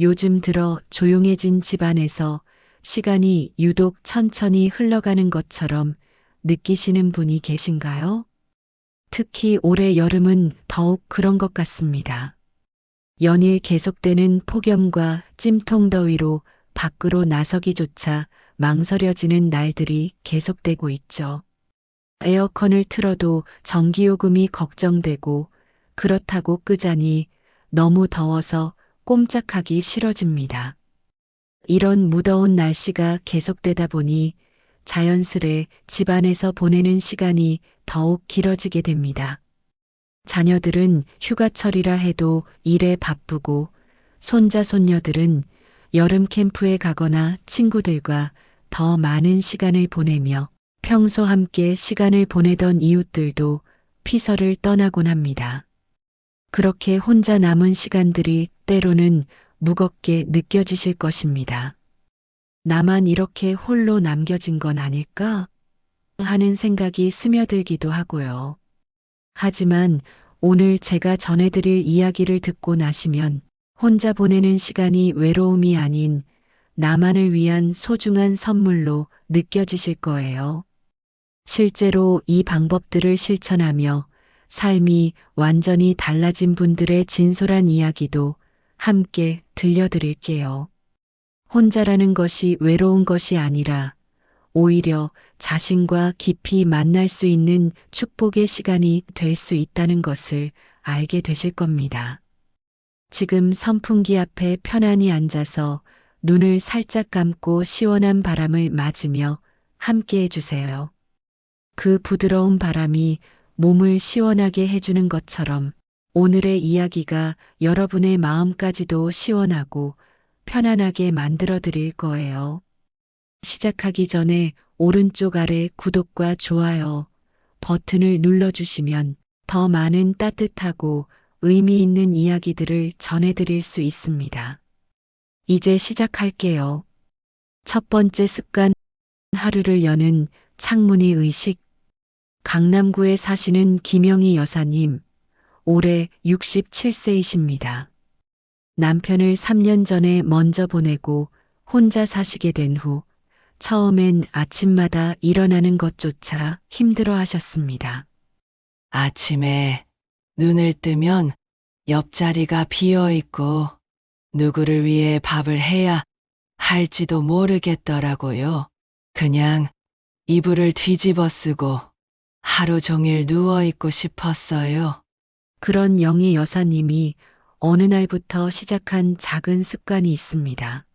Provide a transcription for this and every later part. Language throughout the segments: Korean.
요즘 들어 조용해진 집안에서 시간이 유독 천천히 흘러가는 것처럼 느끼시는 분이 계신가요? 특히 올해 여름은 더욱 그런 것 같습니다. 연일 계속되는 폭염과 찜통더위로 밖으로 나서기조차 망설여지는 날들이 계속되고 있죠. 에어컨을 틀어도 전기요금이 걱정되고 그렇다고 끄자니 너무 더워서 꼼짝하기 싫어집니다. 이런 무더운 날씨가 계속되다 보니 자연스레 집안에서 보내는 시간이 더욱 길어지게 됩니다. 자녀들은 휴가철이라 해도 일에 바쁘고 손자, 손녀들은 여름 캠프에 가거나 친구들과 더 많은 시간을 보내며 평소 함께 시간을 보내던 이웃들도 피서를 떠나곤 합니다. 그렇게 혼자 남은 시간들이 때로는 무겁게 느껴지실 것입니다. 나만 이렇게 홀로 남겨진 건 아닐까? 하는 생각이 스며들기도 하고요. 하지만 오늘 제가 전해드릴 이야기를 듣고 나시면 혼자 보내는 시간이 외로움이 아닌 나만을 위한 소중한 선물로 느껴지실 거예요. 실제로 이 방법들을 실천하며 삶이 완전히 달라진 분들의 진솔한 이야기도 함께 들려드릴게요. 혼자라는 것이 외로운 것이 아니라 오히려 자신과 깊이 만날 수 있는 축복의 시간이 될 수 있다는 것을 알게 되실 겁니다. 지금 선풍기 앞에 편안히 앉아서 눈을 살짝 감고 시원한 바람을 맞으며 함께 해주세요. 그 부드러운 바람이 몸을 시원하게 해주는 것처럼 오늘의 이야기가 여러분의 마음까지도 시원하고 편안하게 만들어 드릴 거예요. 시작하기 전에 오른쪽 아래 구독과 좋아요 버튼을 눌러주시면 더 많은 따뜻하고 의미 있는 이야기들을 전해드릴 수 있습니다. 이제 시작할게요. 첫 번째 습관, 하루를 여는 창문의 의식. 강남구에 사시는 김영희 여사님, 올해 67세이십니다. 남편을 3년 전에 먼저 보내고 혼자 사시게 된 후 처음엔 아침마다 일어나는 것조차 힘들어 하셨습니다. 아침에 눈을 뜨면 옆자리가 비어 있고 누구를 위해 밥을 해야 할지도 모르겠더라고요. 그냥 이불을 뒤집어 쓰고 하루 종일 누워 있고 싶었어요. 그런 영희 여사님이 어느 날부터 시작한 작은 습관이 있습니다.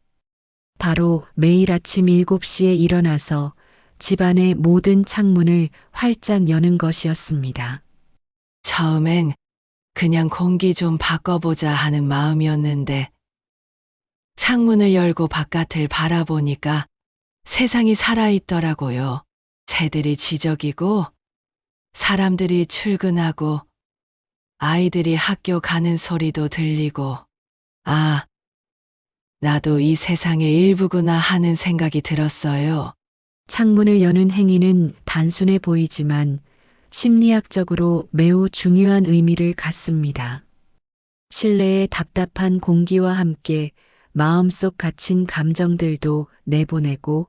바로 매일 아침 7시에 일어나서 집안의 모든 창문을 활짝 여는 것이었습니다. 처음엔 그냥 공기 좀 바꿔보자 하는 마음이었는데 창문을 열고 바깥을 바라보니까 세상이 살아있더라고요. 새들이 지저귀고 사람들이 출근하고 아이들이 학교 가는 소리도 들리고 아, 나도 이 세상의 일부구나 하는 생각이 들었어요. 창문을 여는 행위는 단순해 보이지만 심리학적으로 매우 중요한 의미를 갖습니다. 실내의 답답한 공기와 함께 마음속 갇힌 감정들도 내보내고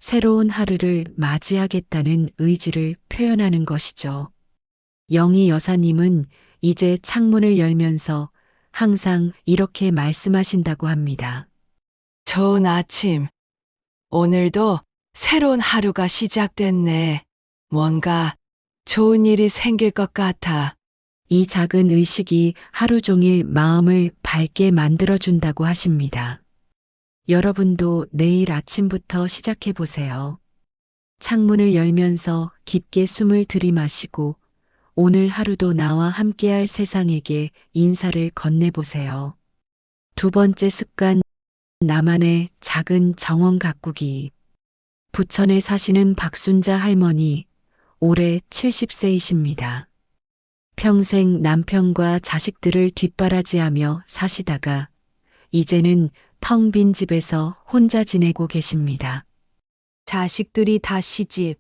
새로운 하루를 맞이하겠다는 의지를 표현하는 것이죠. 영희 여사님은 이제 창문을 열면서 항상 이렇게 말씀하신다고 합니다. 좋은 아침. 오늘도 새로운 하루가 시작됐네. 뭔가 좋은 일이 생길 것 같아. 이 작은 의식이 하루 종일 마음을 밝게 만들어준다고 하십니다. 여러분도 내일 아침부터 시작해 보세요. 창문을 열면서 깊게 숨을 들이마시고 오늘 하루도 나와 함께할 세상에게 인사를 건네보세요. 두 번째 습관, 나만의 작은 정원 가꾸기. 부천에 사시는 박순자 할머니, 올해 70세이십니다. 평생 남편과 자식들을 뒷바라지하며 사시다가 이제는 텅 빈 집에서 혼자 지내고 계십니다. 자식들이 다 시집,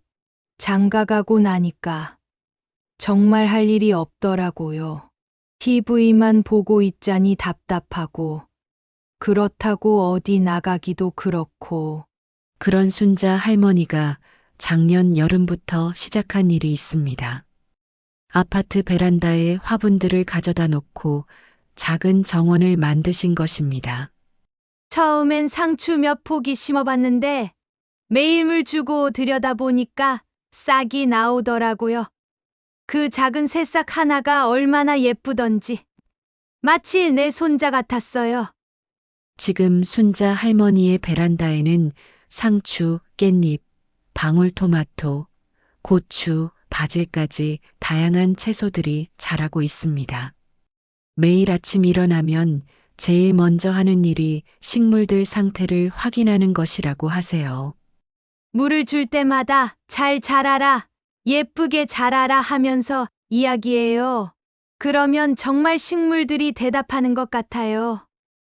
장가가고 나니까 정말 할 일이 없더라고요. TV만 보고 있자니 답답하고 그렇다고 어디 나가기도 그렇고. 그런 순자 할머니가 작년 여름부터 시작한 일이 있습니다. 아파트 베란다에 화분들을 가져다 놓고 작은 정원을 만드신 것입니다. 처음엔 상추 몇 포기 심어봤는데 매일 물 주고 들여다보니까 싹이 나오더라고요. 그 작은 새싹 하나가 얼마나 예쁘던지. 마치 내 손자 같았어요. 지금 순자 할머니의 베란다에는 상추, 깻잎, 방울토마토, 고추, 바질까지 다양한 채소들이 자라고 있습니다. 매일 아침 일어나면 제일 먼저 하는 일이 식물들 상태를 확인하는 것이라고 하세요. 물을 줄 때마다 잘 자라라, 예쁘게 자라라 하면서 이야기해요. 그러면 정말 식물들이 대답하는 것 같아요.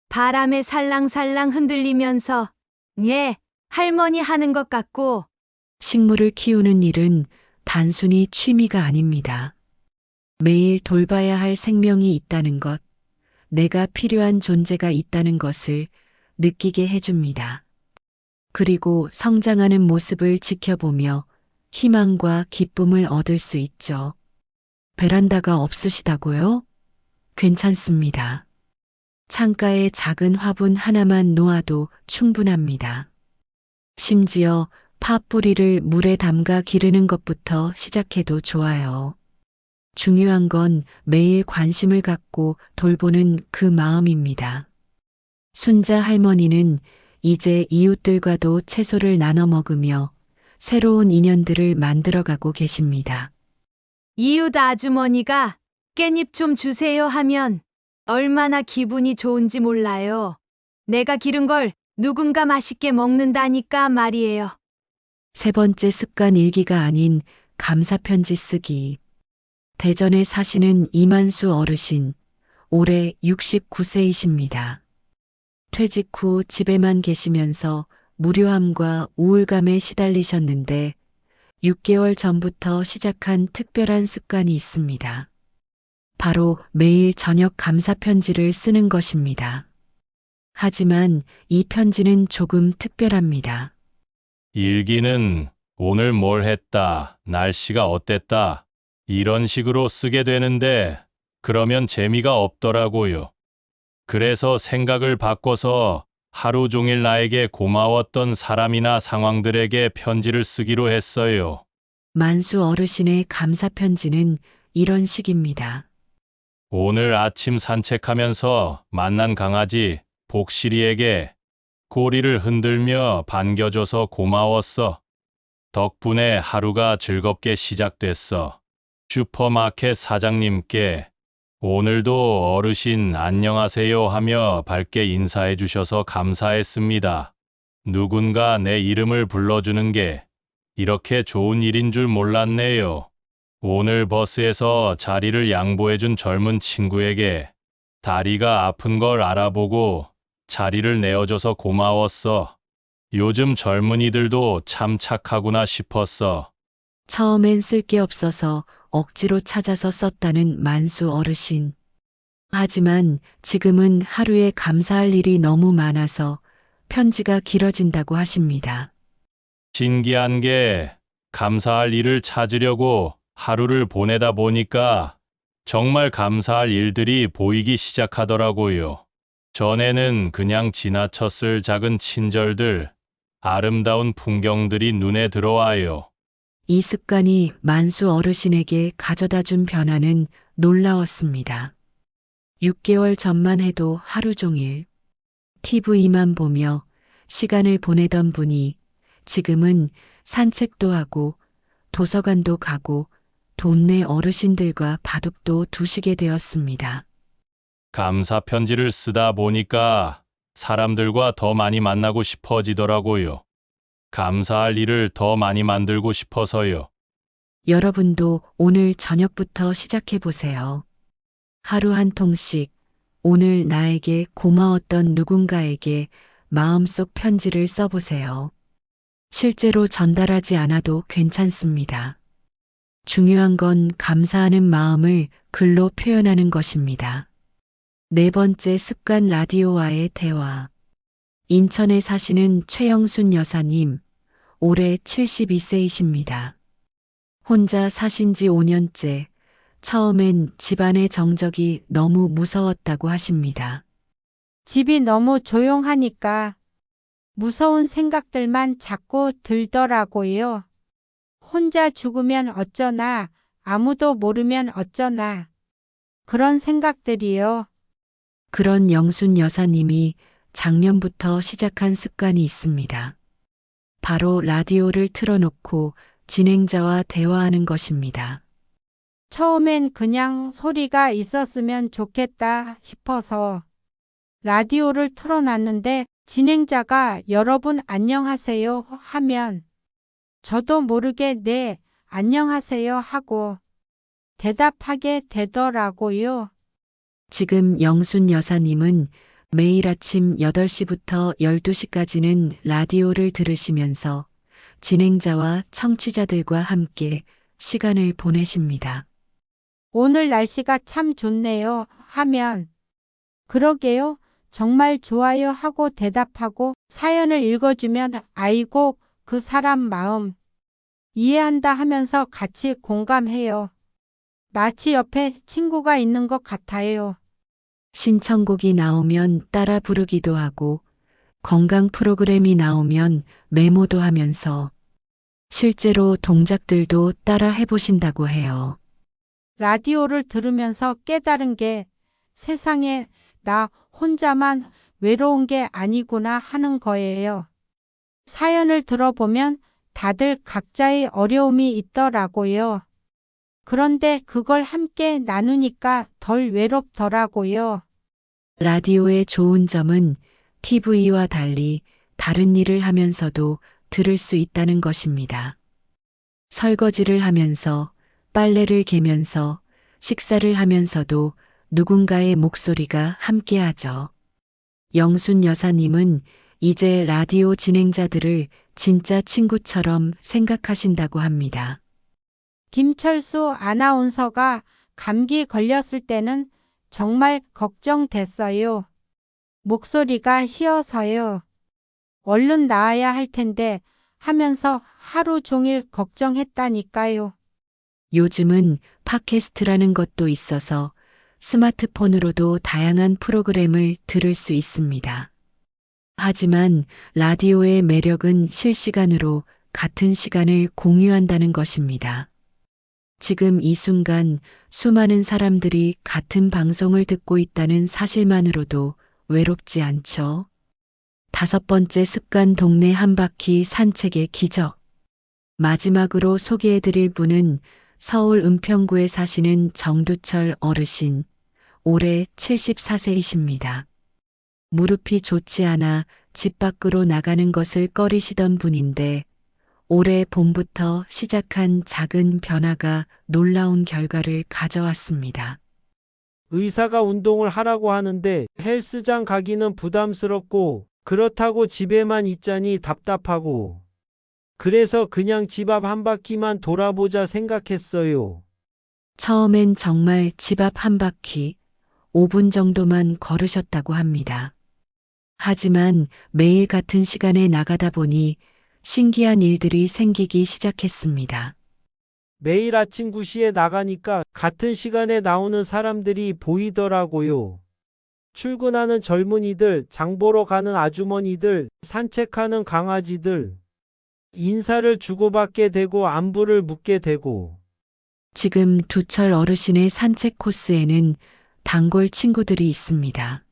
바람에 살랑살랑 흔들리면서, 예, 할머니 하는 것 같고. 식물을 키우는 일은 단순히 취미가 아닙니다. 매일 돌봐야 할 생명이 있다는 것, 내가 필요한 존재가 있다는 것을 느끼게 해줍니다. 그리고 성장하는 모습을 지켜보며 희망과 기쁨을 얻을 수 있죠. 베란다가 없으시다고요? 괜찮습니다. 창가에 작은 화분 하나만 놓아도 충분합니다. 심지어 팥뿌리를 물에 담가 기르는 것부터 시작해도 좋아요. 중요한 건 매일 관심을 갖고 돌보는 그 마음입니다. 순자 할머니는 이제 이웃들과도 채소를 나눠 먹으며 새로운 인연들을 만들어가고 계십니다. 이웃 아주머니가 깻잎 좀 주세요 하면 얼마나 기분이 좋은지 몰라요. 내가 기른 걸 누군가 맛있게 먹는다니까 말이에요. 세 번째 습관 일기가 아닌 감사편지 쓰기. 대전에 사시는 이만수 어르신, 올해 69세이십니다. 퇴직 후 집에만 계시면서 무료함과 우울감에 시달리셨는데 6개월 전부터 시작한 특별한 습관이 있습니다. 바로 매일 저녁 감사편지를 쓰는 것입니다. 하지만 이 편지는 조금 특별합니다. 일기는 오늘 뭘 했다, 날씨가 어땠다, 이런 식으로 쓰게 되는데 그러면 재미가 없더라고요. 그래서 생각을 바꿔서 하루 종일 나에게 고마웠던 사람이나 상황들에게 편지를 쓰기로 했어요. 만수 어르신의 감사편지는 이런 식입니다. 오늘 아침 산책하면서 만난 강아지 복실이에게 꼬리를 흔들며 반겨줘서 고마웠어. 덕분에 하루가 즐겁게 시작됐어. 슈퍼마켓 사장님께 오늘도 어르신 안녕하세요 하며 밝게 인사해 주셔서 감사했습니다. 누군가 내 이름을 불러주는 게 이렇게 좋은 일인 줄 몰랐네요. 오늘 버스에서 자리를 양보해준 젊은 친구에게 다리가 아픈 걸 알아보고 자리를 내어줘서 고마웠어. 요즘 젊은이들도 참 착하구나 싶었어. 처음엔 쓸 게 없어서 억지로 찾아서 썼다는 만수 어르신. 하지만 지금은 하루에 감사할 일이 너무 많아서 편지가 길어진다고 하십니다. 신기한 게 감사할 일을 찾으려고 하루를 보내다 보니까 정말 감사할 일들이 보이기 시작하더라고요. 전에는 그냥 지나쳤을 작은 친절들, 아름다운 풍경들이 눈에 들어와요. 이 습관이 만수 어르신에게 가져다 준 변화는 놀라웠습니다. 6개월 전만 해도 하루 종일 TV만 보며 시간을 보내던 분이 지금은 산책도 하고 도서관도 가고 동네 어르신들과 바둑도 두시게 되었습니다. 감사 편지를 쓰다 보니까 사람들과 더 많이 만나고 싶어지더라고요. 감사할 일을 더 많이 만들고 싶어서요. 여러분도 오늘 저녁부터 시작해 보세요. 하루 한 통씩 오늘 나에게 고마웠던 누군가에게 마음속 편지를 써보세요. 실제로 전달하지 않아도 괜찮습니다. 중요한 건 감사하는 마음을 글로 표현하는 것입니다. 네 번째 습관 라디오와의 대화. 인천에 사시는 최영순 여사님, 올해 72세이십니다. 혼자 사신 지 5년째, 처음엔 집안의 정적이 너무 무서웠다고 하십니다. 집이 너무 조용하니까 무서운 생각들만 자꾸 들더라고요. 혼자 죽으면 어쩌나, 아무도 모르면 어쩌나. 그런 생각들이요. 그런 영순 여사님이 작년부터 시작한 습관이 있습니다. 바로 라디오를 틀어놓고 진행자와 대화하는 것입니다. 처음엔 그냥 소리가 있었으면 좋겠다 싶어서 라디오를 틀어놨는데 진행자가 여러분 안녕하세요 하면 저도 모르게 네, 안녕하세요 하고 대답하게 되더라고요. 지금 영순 여사님은 매일 아침 8시부터 12시까지는 라디오를 들으시면서 진행자와 청취자들과 함께 시간을 보내십니다. 오늘 날씨가 참 좋네요 하면 그러게요. 정말 좋아요 하고 대답하고 사연을 읽어주면 아이고 그 사람 마음 이해한다 하면서 같이 공감해요. 마치 옆에 친구가 있는 것 같아요. 신청곡이 나오면 따라 부르기도 하고 건강 프로그램이 나오면 메모도 하면서 실제로 동작들도 따라 해보신다고 해요. 라디오를 들으면서 깨달은 게 세상에 나 혼자만 외로운 게 아니구나 하는 거예요. 사연을 들어보면 다들 각자의 어려움이 있더라고요. 그런데 그걸 함께 나누니까 덜 외롭더라고요. 라디오의 좋은 점은 TV와 달리 다른 일을 하면서도 들을 수 있다는 것입니다. 설거지를 하면서, 빨래를 개면서, 식사를 하면서도 누군가의 목소리가 함께하죠. 영순 여사님은 이제 라디오 진행자들을 진짜 친구처럼 생각하신다고 합니다. 김철수 아나운서가 감기 걸렸을 때는 정말 걱정됐어요. 목소리가 쉬어서요. 얼른 나아야 할 텐데 하면서 하루 종일 걱정했다니까요. 요즘은 팟캐스트라는 것도 있어서 스마트폰으로도 다양한 프로그램을 들을 수 있습니다. 하지만 라디오의 매력은 실시간으로 같은 시간을 공유한다는 것입니다. 지금 이 순간 수많은 사람들이 같은 방송을 듣고 있다는 사실만으로도 외롭지 않죠? 다섯 번째 습관 동네 한 바퀴 산책의 기적. 마지막으로 소개해드릴 분은 서울 은평구에 사시는 정두철 어르신, 올해 74세이십니다. 무릎이 좋지 않아 집 밖으로 나가는 것을 꺼리시던 분인데 올해 봄부터 시작한 작은 변화가 놀라운 결과를 가져왔습니다. 의사가 운동을 하라고 하는데 헬스장 가기는 부담스럽고 그렇다고 집에만 있자니 답답하고 그래서 그냥 집 앞 한 바퀴만 돌아보자 생각했어요. 처음엔 정말 집 앞 한 바퀴 5분 정도만 걸으셨다고 합니다. 하지만 매일 같은 시간에 나가다 보니 신기한 일들이 생기기 시작했습니다. 매일 아침 9시에 나가니까 같은 시간에 나오는 사람들이 보이더라고요. 출근하는 젊은이들, 장 보러 가는 아주머니들, 산책하는 강아지들, 인사를 주고받게 되고 안부를 묻게 되고. 지금 두철 어르신의 산책 코스에는 단골 친구들이 있습니다.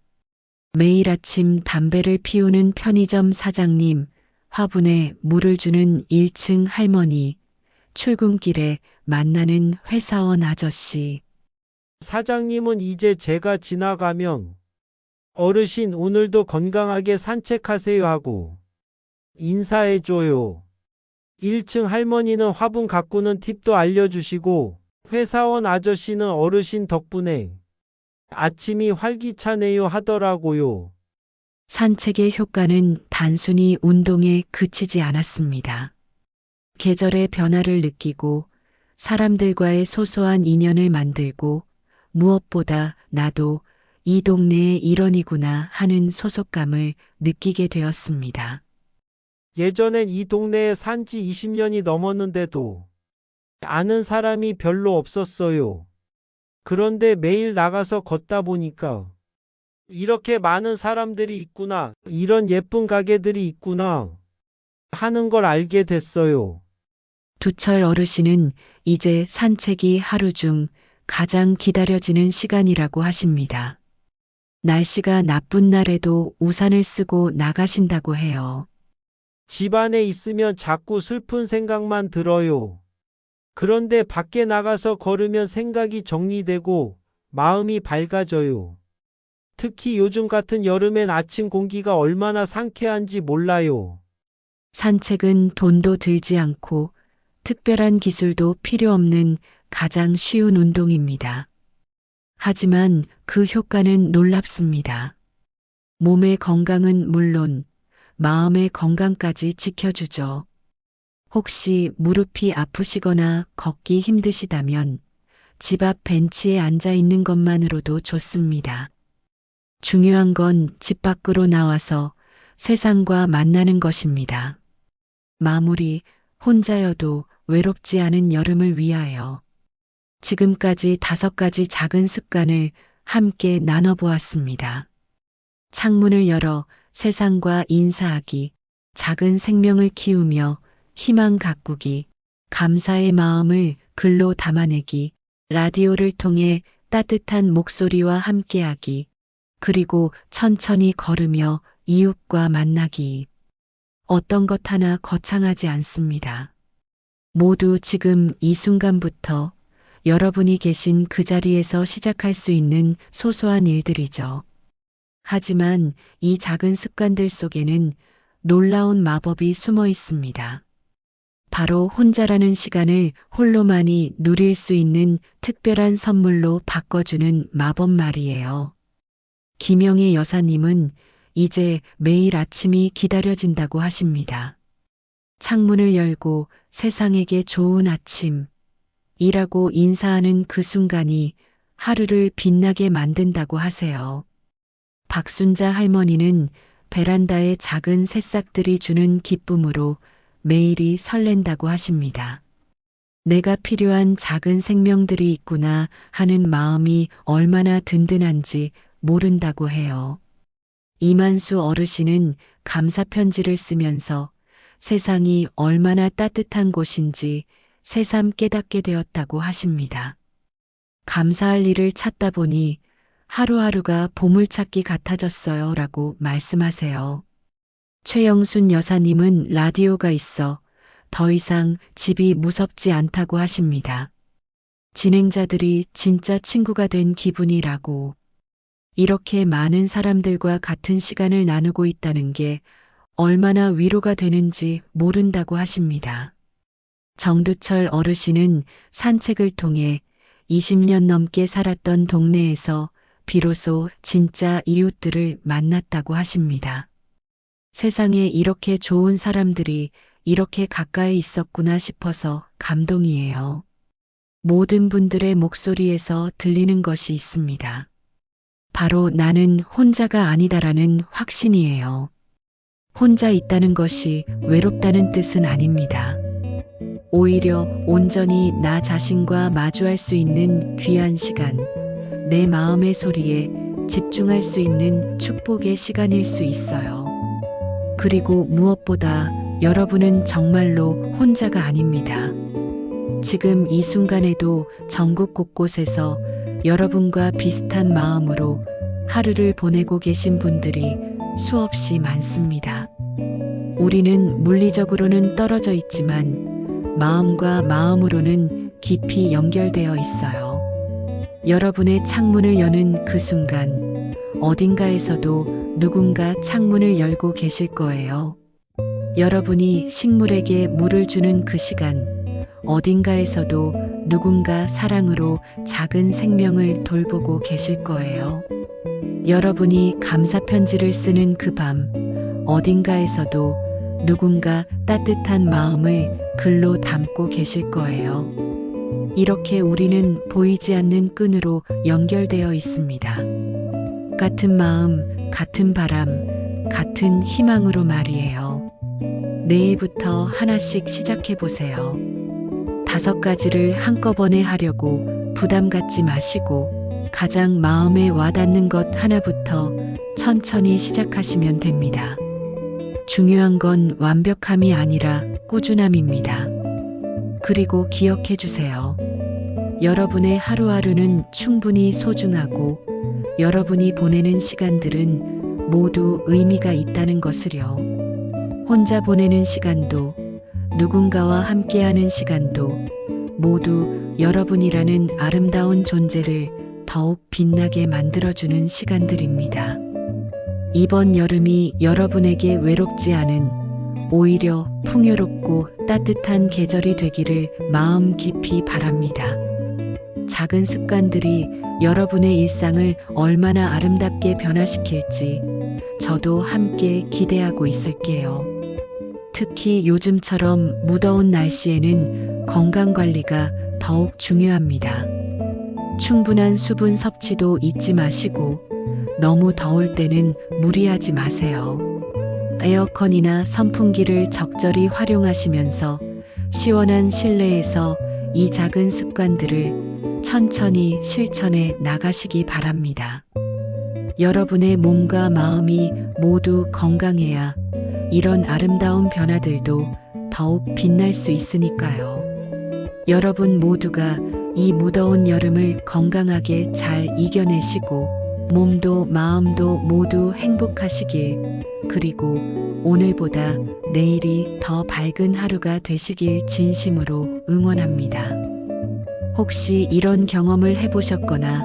매일 아침 담배를 피우는 편의점 사장님, 화분에 물을 주는 1층 할머니, 출근길에 만나는 회사원 아저씨. 사장님은 이제 제가 지나가면 어르신 오늘도 건강하게 산책하세요 하고 인사해줘요. 1층 할머니는 화분 가꾸는 팁도 알려주시고 회사원 아저씨는 어르신 덕분에 아침이 활기차네요 하더라고요. 산책의 효과는 단순히 운동에 그치지 않았습니다. 계절의 변화를 느끼고 사람들과의 소소한 인연을 만들고 무엇보다 나도 이 동네의 일원이구나 하는 소속감을 느끼게 되었습니다. 예전엔 이 동네에 산 지 20년이 넘었는데도 아는 사람이 별로 없었어요. 그런데 매일 나가서 걷다 보니까 이렇게 많은 사람들이 있구나, 이런 예쁜 가게들이 있구나 하는 걸 알게 됐어요. 두철 어르신은 이제 산책이 하루 중 가장 기다려지는 시간이라고 하십니다. 날씨가 나쁜 날에도 우산을 쓰고 나가신다고 해요. 집 안에 있으면 자꾸 슬픈 생각만 들어요. 그런데 밖에 나가서 걸으면 생각이 정리되고 마음이 밝아져요. 특히 요즘 같은 여름엔 아침 공기가 얼마나 상쾌한지 몰라요. 산책은 돈도 들지 않고 특별한 기술도 필요 없는 가장 쉬운 운동입니다. 하지만 그 효과는 놀랍습니다. 몸의 건강은 물론 마음의 건강까지 지켜주죠. 혹시 무릎이 아프시거나 걷기 힘드시다면 집 앞 벤치에 앉아 있는 것만으로도 좋습니다. 중요한 건 집 밖으로 나와서 세상과 만나는 것입니다. 마무리, 혼자여도 외롭지 않은 여름을 위하여. 지금까지 5가지 작은 습관을 함께 나눠보았습니다. 창문을 열어 세상과 인사하기, 작은 생명을 키우며 희망 가꾸기, 감사의 마음을 글로 담아내기, 라디오를 통해 따뜻한 목소리와 함께하기, 그리고 천천히 걸으며 이웃과 만나기. 어떤 것 하나 거창하지 않습니다. 모두 지금 이 순간부터 여러분이 계신 그 자리에서 시작할 수 있는 소소한 일들이죠. 하지만 이 작은 습관들 속에는 놀라운 마법이 숨어 있습니다. 바로 혼자라는 시간을 홀로만이 누릴 수 있는 특별한 선물로 바꿔주는 마법 말이에요. 김영애 여사님은 이제 매일 아침이 기다려진다고 하십니다. 창문을 열고 세상에게 좋은 아침, 이라고 인사하는 그 순간이 하루를 빛나게 만든다고 하세요. 박순자 할머니는 베란다의 작은 새싹들이 주는 기쁨으로 매일이 설렌다고 하십니다. 내가 필요한 작은 생명들이 있구나 하는 마음이 얼마나 든든한지 모른다고 해요. 이만수 어르신은 감사 편지를 쓰면서 세상이 얼마나 따뜻한 곳인지 새삼 깨닫게 되었다고 하십니다. 감사할 일을 찾다 보니 하루하루가 보물찾기 같아졌어요 라고 말씀하세요. 최영순 여사님은 라디오가 있어 더 이상 집이 무섭지 않다고 하십니다. 진행자들이 진짜 친구가 된 기분이라고. 이렇게 많은 사람들과 같은 시간을 나누고 있다는 게 얼마나 위로가 되는지 모른다고 하십니다. 정두철 어르신은 산책을 통해 20년 넘게 살았던 동네에서 비로소 진짜 이웃들을 만났다고 하십니다. 세상에 이렇게 좋은 사람들이 이렇게 가까이 있었구나 싶어서 감동이에요. 모든 분들의 목소리에서 들리는 것이 있습니다. 바로 나는 혼자가 아니다라는 확신이에요. 혼자 있다는 것이 외롭다는 뜻은 아닙니다. 오히려 온전히 나 자신과 마주할 수 있는 귀한 시간, 내 마음의 소리에 집중할 수 있는 축복의 시간일 수 있어요. 그리고 무엇보다 여러분은 정말로 혼자가 아닙니다. 지금 이 순간에도 전국 곳곳에서 여러분과 비슷한 마음으로 하루를 보내고 계신 분들이 수없이 많습니다. 우리는 물리적으로는 떨어져 있지만 마음과 마음으로는 깊이 연결되어 있어요. 여러분의 창문을 여는 그 순간 어딘가에서도 누군가 창문을 열고 계실 거예요. 여러분이 식물에게 물을 주는 그 시간 어딘가에서도 누군가 사랑으로 작은 생명을 돌보고 계실 거예요. 여러분이 감사 편지를 쓰는 그 밤 어딘가에서도 누군가 따뜻한 마음을 글로 담고 계실 거예요. 이렇게 우리는 보이지 않는 끈으로 연결되어 있습니다. 같은 마음, 같은 바람, 같은 희망으로 말이에요. 내일부터 하나씩 시작해 보세요. 5가지를 한꺼번에 하려고 부담 갖지 마시고 가장 마음에 와닿는 것 하나부터 천천히 시작하시면 됩니다. 중요한 건 완벽함이 아니라 꾸준함입니다. 그리고 기억해 주세요. 여러분의 하루하루는 충분히 소중하고 여러분이 보내는 시간들은 모두 의미가 있다는 것을요. 혼자 보내는 시간도 누군가와 함께하는 시간도 모두 여러분이라는 아름다운 존재를 더욱 빛나게 만들어주는 시간들입니다. 이번 여름이 여러분에게 외롭지 않은 오히려 풍요롭고 따뜻한 계절이 되기를 마음 깊이 바랍니다. 작은 습관들이 여러분의 일상을 얼마나 아름답게 변화시킬지 저도 함께 기대하고 있을게요. 특히 요즘처럼 무더운 날씨에는 건강 관리가 더욱 중요합니다. 충분한 수분 섭취도 잊지 마시고 너무 더울 때는 무리하지 마세요. 에어컨이나 선풍기를 적절히 활용하시면서 시원한 실내에서 이 작은 습관들을 천천히 실천해 나가시기 바랍니다. 여러분의 몸과 마음이 모두 건강해야 이런 아름다운 변화들도 더욱 빛날 수 있으니까요. 여러분 모두가 이 무더운 여름을 건강하게 잘 이겨내시고 몸도 마음도 모두 행복하시길, 그리고 오늘보다 내일이 더 밝은 하루가 되시길 진심으로 응원합니다. 혹시 이런 경험을 해보셨거나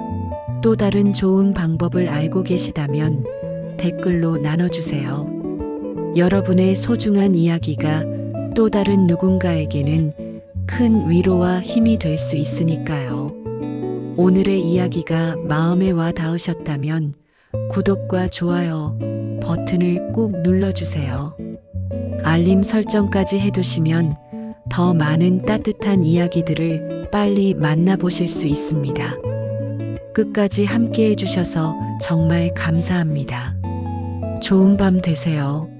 또 다른 좋은 방법을 알고 계시다면 댓글로 나눠주세요. 여러분의 소중한 이야기가 또 다른 누군가에게는 큰 위로와 힘이 될 수 있으니까요. 오늘의 이야기가 마음에 와 닿으셨다면 구독과 좋아요 버튼을 꾹 눌러주세요. 알림 설정까지 해두시면 더 많은 따뜻한 이야기들을 빨리 만나보실 수 있습니다. 끝까지 함께 해주셔서 정말 감사합니다. 좋은 밤 되세요.